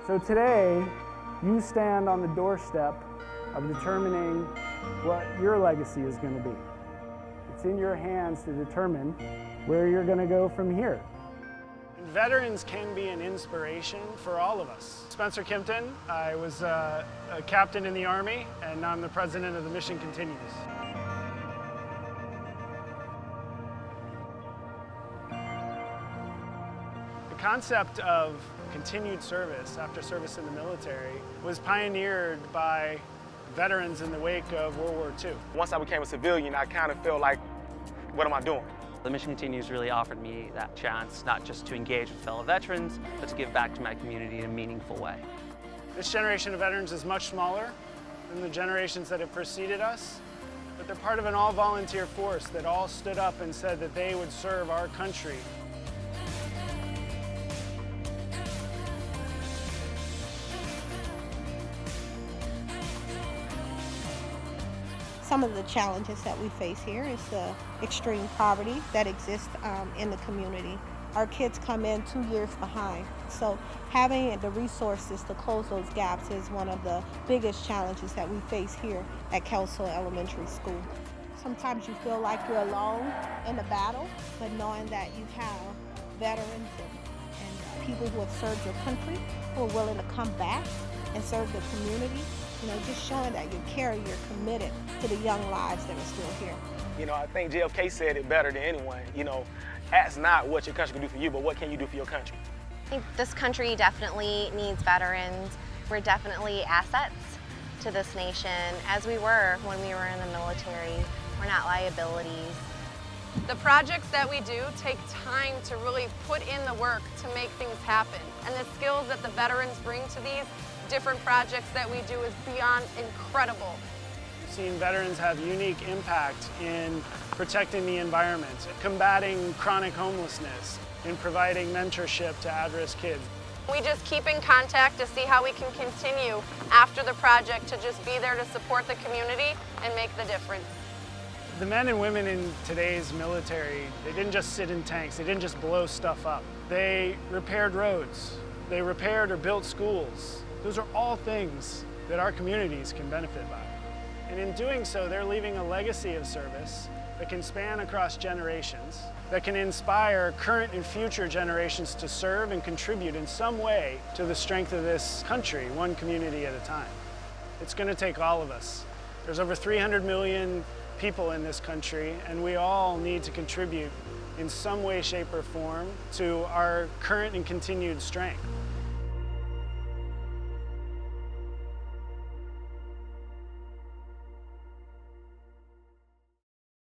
So today, you stand on the doorstep of determining what your legacy is going to be. It's in your hands to determine where you're going to go from here. Veterans can be an inspiration for all of us. Spencer Kimpton, I was a captain in the Army, and now I'm the president of the Mission Continues. The concept of continued service after service in the military was pioneered by veterans in the wake of World War II. Once I became a civilian, I kind of felt like, what am I doing? The Mission Continues really offered me that chance, not just to engage with fellow veterans, but to give back to my community in a meaningful way. This generation of veterans is much smaller than the generations that have preceded us, but they're part of an all-volunteer force that all stood up and said that they would serve our country. Some of the challenges that we face here is the extreme poverty that exists in the community. Our kids come in 2 years behind, so having the resources to close those gaps is one of the biggest challenges that we face here at Kelso Elementary School. Sometimes you feel like you're alone in the battle, but knowing that you have veterans and people who have served your country, who are willing to come back and serve the community, just showing that you care, you're committed to the young lives that are still here. I think JFK said it better than anyone. Ask not what your country can do for you, but what can you do for your country? I think this country definitely needs veterans. We're definitely assets to this nation, as we were when we were in the military. We're not liabilities. The projects that we do take time to really put in the work to make things happen. And the skills that the veterans bring to these different projects that we do is beyond incredible. Seeing veterans have unique impact in protecting the environment, combating chronic homelessness, and providing mentorship to at-risk kids. We just keep in contact to see how we can continue after the project to just be there to support the community and make the difference. The men and women in today's military, they didn't just sit in tanks, they didn't just blow stuff up. They repaired roads, they repaired or built schools. Those are all things that our communities can benefit by. And in doing so, they're leaving a legacy of service that can span across generations, that can inspire current and future generations to serve and contribute in some way to the strength of this country, one community at a time. It's going to take all of us. There's over 300 million people in this country, and we all need to contribute in some way, shape, or form to our current and continued strength.